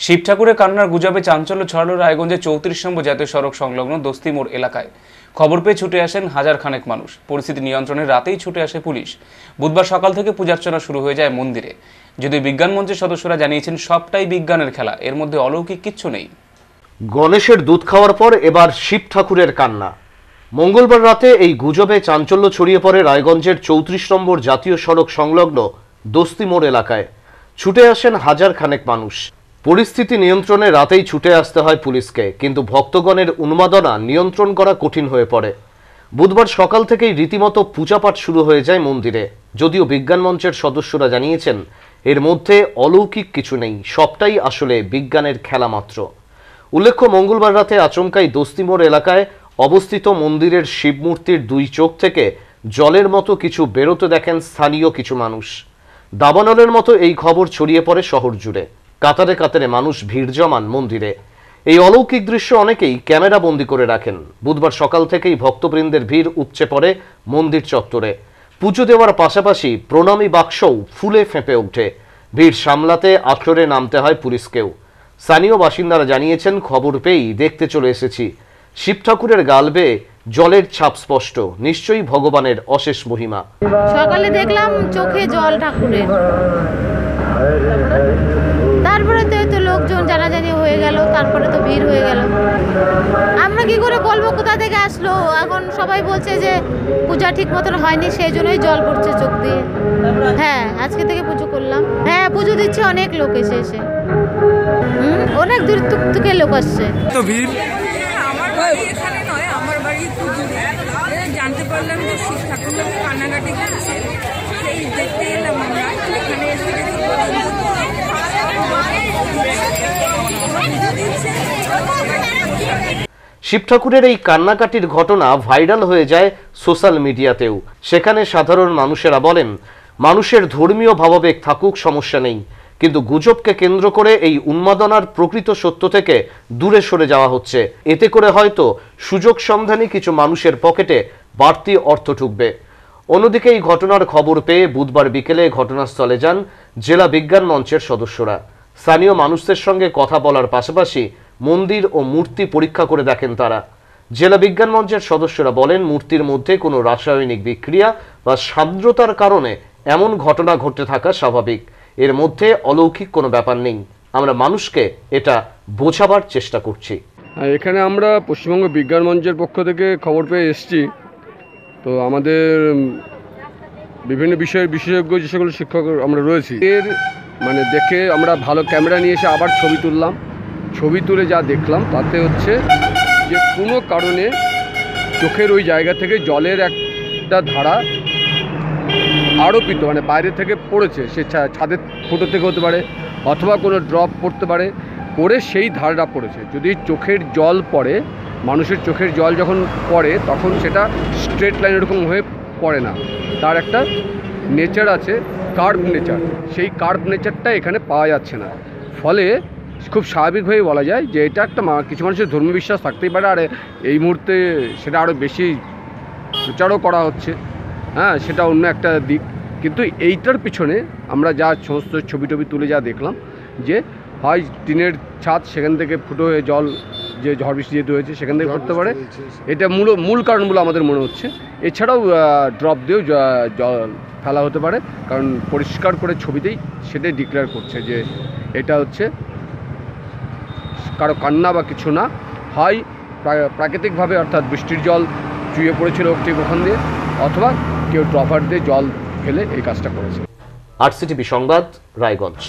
শিব ঠাকুরের কান্নার গুজবে চাঞ্চল্য ছড়ালো রায়গঞ্জের 34 নম্বর জাতীয় সড়ক সংলগ্ন দোস্তি মোড় এলাকায়। খবর পেয়ে ছুটে আসেন হাজার খানেক মানুষ। পরিস্থিতি নিয়ন্ত্রণে রাতেই ছুটে আসে পুলিশ। বুধবার সকাল থেকে পূজার্চনা শুরু হয়ে যায় মন্দিরে। যদিও বিজ্ঞান মঞ্চের সদস্যরা জানিয়েছেন সবটাই বিজ্ঞানের খেলা, এর মধ্যে অলৌকিক কিচ্ছু নেই। গণেশের দুধ খাওয়ার পর এবার শিব ঠাকুরের কান্না। মঙ্গলবার রাতে এই গুজবে চাঞ্চল্য ছড়িয়ে পড়ে রায়গঞ্জের 34 নম্বর জাতীয় সড়ক সংলগ্ন দোস্তি মোড় এলাকায়। ছুটে আসেন হাজার খানেক মানুষ। পরিস্থিতি নিয়ন্ত্রণে রাতেই ছুটে আসতে হয় পুলিশকে, কিন্তু ভক্তগণের উন্মাদনা নিয়ন্ত্রণ করা কঠিন হয়ে পড়ে। বুধবার সকাল থেকেই রীতিমতো পূজাপাঠ শুরু হয়ে যায় মন্দিরে। যদিও বিজ্ঞান মঞ্চের সদস্যরা জানিয়েছেন এর মধ্যে অলৌকিক কিছু নেই, সবটাই আসলে বিজ্ঞানের খেলা মাত্র। উল্লেখ্য, মঙ্গলবার রাতে আচমকাই দোস্তি মোড় এলাকায় অবস্থিত মন্দিরের শিবমূর্তির দুই চোখ থেকে জলের মতো কিছু বেরোতে দেখেন স্থানীয় কিছু মানুষ। দাবানলের মতো এই খবর ছড়িয়ে পড়ে শহর জুড়ে। কাতারে কাতারে মানুষ ভিড় জমান মন্দিরে। এই অলৌকিক দৃশ্য অনেকেই ক্যামেরা বন্দী করে রাখেন। বুধবার সকাল থেকেই ভক্তবৃন্দের ভিড় উপচে পড়ে মন্দির চত্বরে। পুজো দেওয়ার পাশাপাশি প্রণামী বাক্সও ফুলে ফেঁপে ওঠে। ভিড় সামলাতে আসরে নামতে হয় পুলিশকেও। স্থানীয় বাসিন্দারা জানিয়েছেন, খবর পেয়েই দেখতে চলে এসেছি। শিব ঠাকুরের গাল বেয়ে জলের ছাপ স্পষ্ট, নিশ্চয়ই ভগবানের অশেষ মহিমা। সকালে দেখলাম চোখে জল ঠাকুরের, তারপরে তো লোকজন জানাজানি হয়ে গেল, তারপরে তো ভিড় হয়ে গেল। আমরা কি করে বলবো কোথা থেকে আসলো? এখন সবাই বলছে যে পূজা ঠিক মতন হয়নি, সেই জন্যই জল পড়ছে চোখ দিয়ে। হ্যাঁ, আজকে থেকে পুজো করলাম। হ্যাঁ, পুজো দিচ্ছে অনেক লোক এসে অনেক দূর থেকে লোক আসছে। তো ভিড় আমার বাড়ি এখানে নয়, আমার বাড়ি জানতে পারলাম যে শিব ঠাকুর কান্নাকাটি করছে, সেই দেখতে এলাম আমরা। এখানে এসে শিব ঠাকুরের এই কান্নাকাটির ঘটনা ভাইরাল হয়ে যায় সোশ্যাল মিডিয়াতেও। সেখানে সাধারণ মানুষেরা বলেন, মানুষের ধর্মীয় ভাবাবেগ থাকুক, সমস্যা নেই, কিন্তু গুজবকে কেন্দ্র করে এই উন্মাদনার প্রকৃত সত্য থেকে দূরে সরে যাওয়া হচ্ছে। এতে করে হয়তো সুযোগ সন্ধানী কিছু মানুষের পকেটে বাড়তি অর্থ ঢুকবে। অন্যদিকে এই ঘটনার খবর পেয়ে বুধবার বিকেলে ঘটনাস্থলে যান জেলা বিজ্ঞান মঞ্চের সদস্যরা। স্থানীয় মানুষদের সঙ্গে কথা বলার পাশাপাশি মন্দির ও মূর্তি পরীক্ষা করে দেখেন তারা। জেলা বিজ্ঞান মঞ্চের সদস্যরা বলেন, মূর্তির মধ্যে কোনো রাসায়নিক বিক্রিয়া বা সান্দ্রতার কারণে এমন ঘটনা ঘটতে থাকা স্বাভাবিক। এর মধ্যে অলৌকিক কোনো ব্যাপার নেই। আমরা মানুষকে এটা বোঝাবার চেষ্টা করছি। এখানে আমরা পশ্চিমবঙ্গ বিজ্ঞান মঞ্চের পক্ষ থেকে খবর পেয়ে এসেছি। তো আমাদের বিভিন্ন বিষয়ের বিশেষজ্ঞ যে সকল শিক্ষক আমরা রয়েছি, এর দেখে আমরা ভালো ক্যামেরা নিয়ে এসে আবার ছবি তুললাম। ছবি তুলে যা দেখলাম তাতে হচ্ছে যে কোনো কারণে চোখের ওই জায়গা থেকে জলের একটা ধারা আরোপিত, বাইরে থেকে পড়েছে। সে ছাদের ফুটো থেকে হতে পারে, অথবা কোনো ড্রপ পড়তে পারে, পড়ে সেই ধারাটা পড়েছে। যদি চোখের জল পড়ে, মানুষের চোখের জল যখন পড়ে তখন সেটা স্ট্রেট লাইন এরকম হয়ে পড়ে না, তার একটা নেচার আছে, কার্ভ নেচার। সেই কার্ভ নেচারটা এখানে পাওয়া যাচ্ছে না। ফলে খুব স্বাভাবিকভাবেই বলা যায় যে এটা একটা কিছু মানুষের ধর্মীয় বিশ্বাস থাকতেই পারে। আর এই মুহূর্তে সেটা আরও বেশি প্রচারও করা হচ্ছে। হ্যাঁ, সেটা অন্য একটা দিক। কিন্তু এইটার পিছনে আমরা যা সমস্ত ছবি তুলে যা দেখলাম, যে হয় টিনের ছাদ সেখান থেকে ফুটো হয়ে জল, যে ঝড় বৃষ্টি যেহেতু হয়েছে সেখান থেকে পড়তে পারে, এটা মূল কারণ বলে আমাদের মনে হচ্ছে। এছাড়াও ড্রপ দিয়েও জল ফেলা হতে পারে, কারণ পরিষ্কার করে ছবিতেই সেটাই ডিক্লেয়ার করছে যে এটা হচ্ছে কারো কান্না বা কিছু না, হয় প্রাকৃতিকভাবে, অর্থাৎ বৃষ্টির জল চুইয়ে পড়েছিল ঠিক ওখান দিয়ে, অথবা কেউ ড্রপার দিয়ে জল ফেলে এই কাজটা করেছে। RCTV সংবাদ, রায়গঞ্জ।